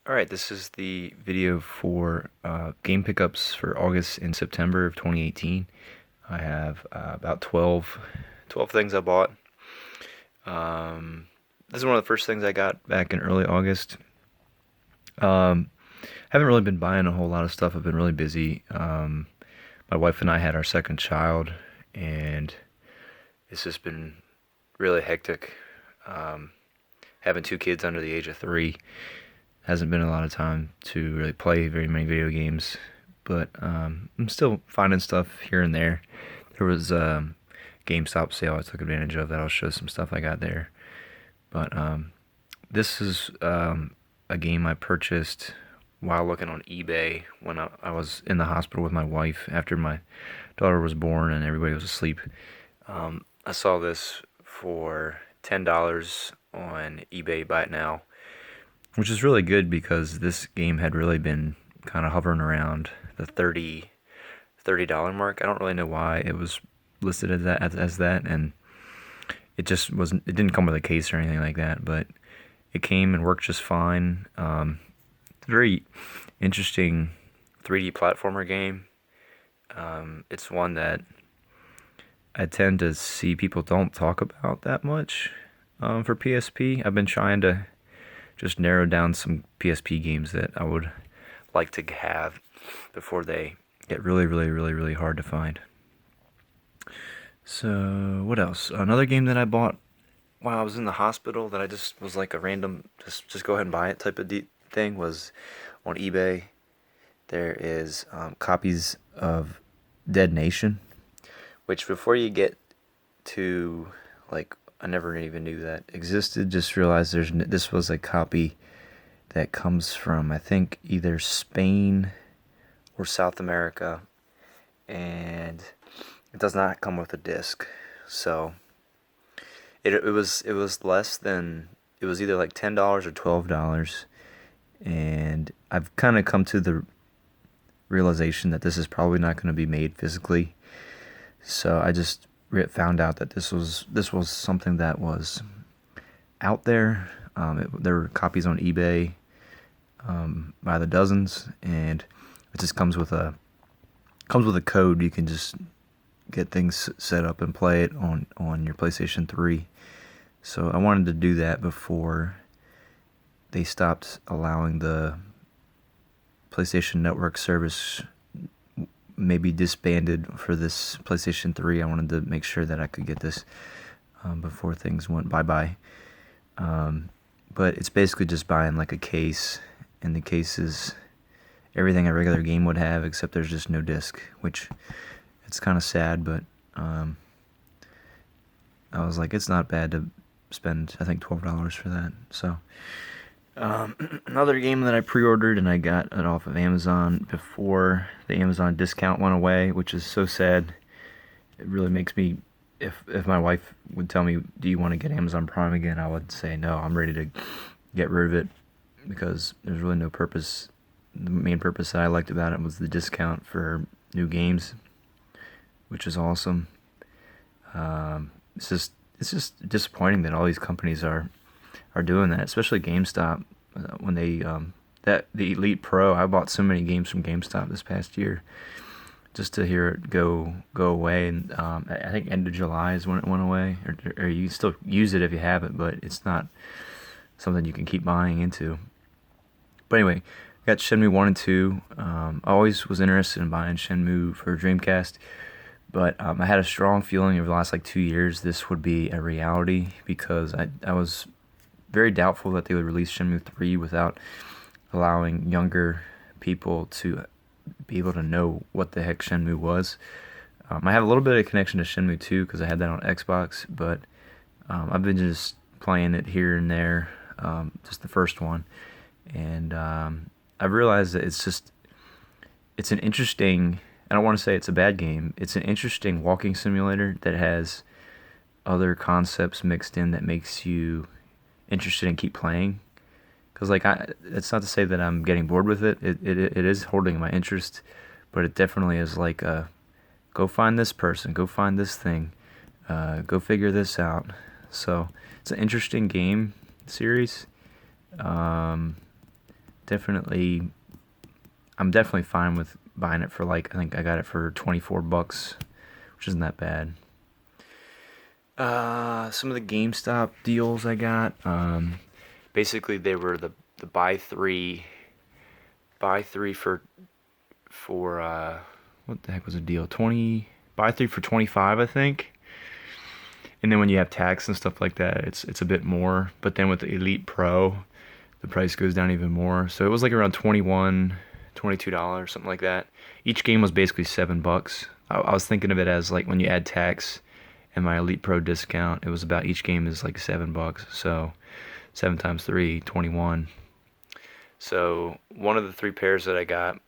Alright, this is the video for game pickups for August and September of 2018. I have about 12 things I bought. This is one of the first things I got back in early August. Haven't really been buying a whole lot of stuff. I've been really busy. My wife and I had our second child, and it's just been really hectic. Having two kids under the age of 3 hasn't been a lot of time to really play very many video games, but I'm still finding stuff here and there. There was a GameStop sale I took advantage of that I'll show some stuff I got there. But this is a game I purchased while looking on eBay when I was in the hospital with my wife after my daughter was born and everybody was asleep. I saw this for $10 on eBay Buy It Now, which is really good because this game had really been kind of hovering around the $30 mark. I don't really know why it was listed as that, and it just wasn't. It didn't come with a case or anything like that, but it came and worked just fine. It's a very interesting 3D platformer game. It's one that I tend to see people don't talk about that much for PSP. I've been trying to just narrow down some PSP games that I would like to have before they get really hard to find. So, what else? Another game that I bought while I was in the hospital that I just was like a random, just go ahead and buy it type of thing was on eBay. There is copies of Dead Nation, which before you get to like, I never even knew that existed. Just realized this was a copy that comes from, I think, either Spain or South America, and it does not come with a disc. So it was less than, it was either like $10 or $12, and I've kind of come to the realization that this is probably not going to be made physically. So I just found out that this was something that was out there. There were copies on eBay by the dozens, and it just comes with a code. You can just get things set up and play it on your PlayStation 3. So I wanted to do that before they stopped allowing the PlayStation Network service, maybe disbanded for this PlayStation 3. I wanted to make sure that I could get this before things went bye-bye. But it's basically just buying like a case, and the case is everything a regular game would have, except there's just no disc, which it's kind of sad, but I was like, it's not bad to spend, I think, $12 for that. So another game that I pre-ordered, and I got it off of Amazon before the Amazon discount went away, which is so sad. It really makes me, if my wife would tell me, do you want to get Amazon Prime again, I would say no, I'm ready to get rid of it, because there's really no purpose. The main purpose that I liked about it was the discount for new games, which is awesome. It's just disappointing that all these companies are doing that, especially GameStop. When they the Elite Pro, I bought so many games from GameStop this past year, just to hear it go away. And I think end of July is when it went away, or you can still use it if you have it, but it's not something you can keep buying into. But anyway, I got Shenmue 1 and 2. I always was interested in buying Shenmue for Dreamcast, but I had a strong feeling over the last like 2 years this would be a reality, because I was very doubtful that they would release Shenmue 3 without allowing younger people to be able to know what the heck Shenmue was. I have a little bit of connection to Shenmue 2 because I had that on Xbox, but I've been just playing it here and there, just the first one, and I've realized that it's an interesting, I don't want to say it's a bad game, it's an interesting walking simulator that has other concepts mixed in that makes you interested in keep playing. Because like, it's not to say that I'm getting bored with it. It is holding my interest, but it definitely is like a go find this person, go find this thing, go figure this out. So it's an interesting game series. definitely, I'm definitely fine with buying it for like, I think I got it for $24, which isn't that bad. Some of the GameStop deals I got, basically they were the buy three for what the heck was the deal? Buy three for 25, I think. And then when you have tax and stuff like that, it's a bit more. But then with the Elite Pro, the price goes down even more. So it was like around $22, something like that. Each game was basically $7. I was thinking of it as like when you add tax and my Elite Pro discount, it was about each game is like $7. So 7 times 3, 21. So one of the 3 pairs that I got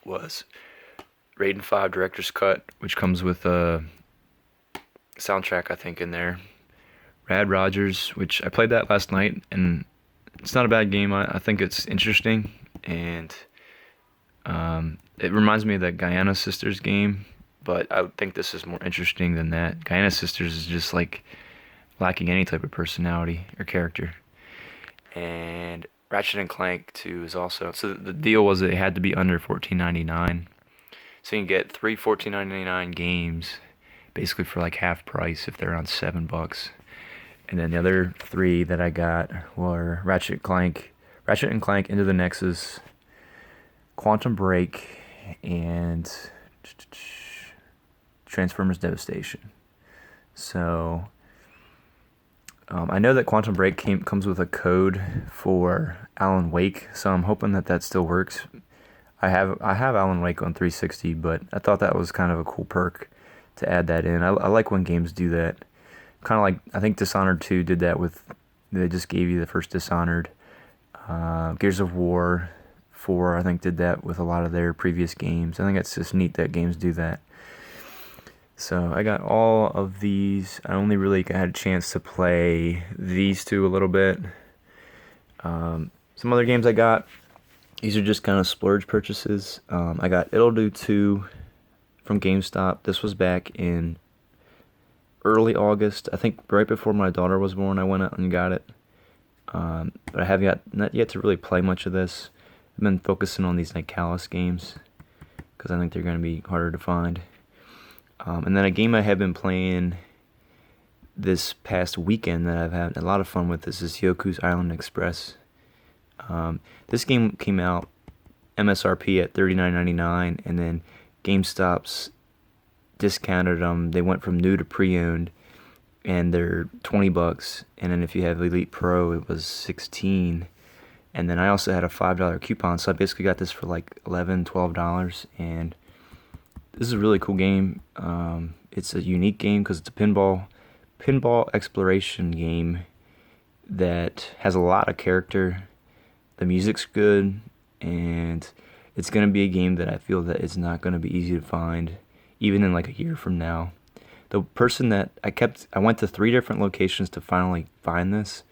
was Raiden 5 Director's Cut, which comes with a soundtrack, I think, in there. Rad Rogers, which I played that last night, and it's not a bad game. I think it's interesting, and it reminds me of the Guyana Sisters game, but I think this is more interesting than that. Guyana Sisters is just like lacking any type of personality or character. And Ratchet and Clank 2 is also, so the deal was that it had to be under $14.99. So you can get 3 $14.99 games basically for like half price if they're around $7. And then the other 3 that I got were Ratchet and Clank Into the Nexus, Quantum Break, and Transformers Devastation. So I know that Quantum Break comes with a code for Alan Wake, so I'm hoping that still works. I have Alan Wake on 360, but I thought that was kind of a cool perk to add that in. I like when games do that. Kind of like, I think Dishonored 2 did that with, they just gave you the first Dishonored. Gears of War 4, I think, did that with a lot of their previous games. I think it's just neat that games do that. So I got all of these. I only really had a chance to play these 2 a little bit. Some other games I got, these are just kind of splurge purchases. I got It'll Do 2 from GameStop. This was back in early August. I think right before my daughter was born, I went out and got it. But I have not yet to really play much of this. I've been focusing on these Nicalis games because I think they're going to be harder to find. And then a game I have been playing this past weekend that I've had a lot of fun with is Yoku's Island Express. This game came out MSRP at $39.99, and then GameStop's discounted them. They went from new to pre-owned, and they're $20. And then if you have Elite Pro, it was $16. And then I also had a $5 coupon, so I basically got this for like $11, $12. And this is a really cool game. It's a unique game because it's a pinball exploration game that has a lot of character. The music's good, and it's going to be a game that I feel that it's not going to be easy to find, even in like a year from now. The person that I went to 3 different locations to finally find this,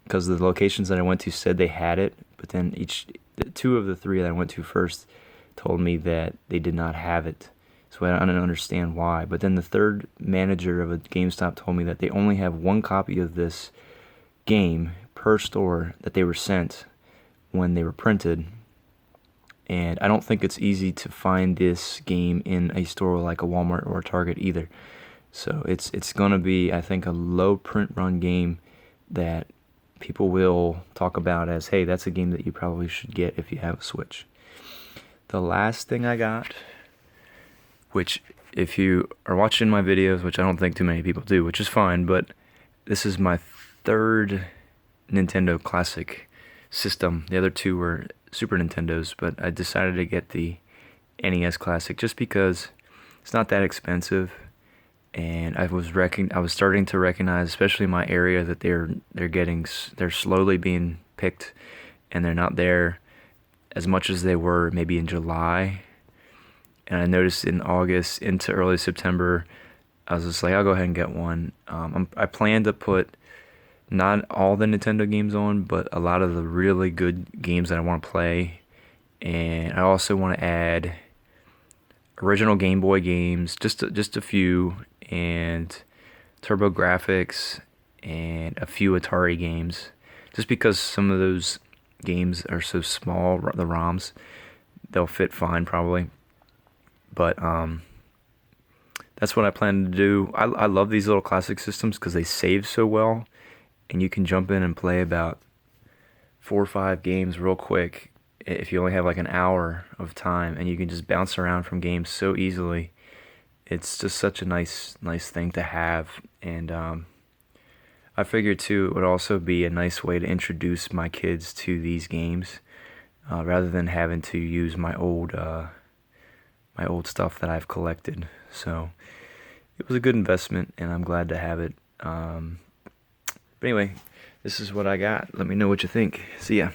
because the locations that I went to said they had it, but then 2 of the 3 that I went to first told me that they did not have it. So I don't understand why. But then the 3rd manager of a GameStop told me that they only have 1 copy of this game per store that they were sent when they were printed. And I don't think it's easy to find this game in a store like a Walmart or a Target either. So it's going to be, I think, a low print run game that people will talk about as, hey, that's a game that you probably should get if you have a Switch. The last thing I got, which if you are watching my videos, which I don't think too many people do, which is fine, but this is my 3rd Nintendo Classic system. The other 2 were Super Nintendos, but I decided to get the NES Classic just because it's not that expensive, and I was starting to recognize, especially in my area, that they're slowly being picked, and they're not there as much as they were maybe in July. And I noticed in August into early September, I was just like, I'll go ahead and get one. I plan to put not all the Nintendo games on, but a lot of the really good games that I want to play. And I also want to add original Game Boy games, just a few, and TurboGrafx, and a few Atari games. Just because some of those games are so small, the ROMs, they'll fit fine probably. But that's what I plan to do. I love these little classic systems because they save so well, and you can jump in and play about 4 or 5 games real quick if you only have like an hour of time, and you can just bounce around from games so easily. It's just such a nice thing to have, and I figured too it would also be a nice way to introduce my kids to these games, rather than having to use my old stuff that I've collected. So it was a good investment, and I'm glad to have it. But anyway, this is what I got. Let me know what you think. See ya.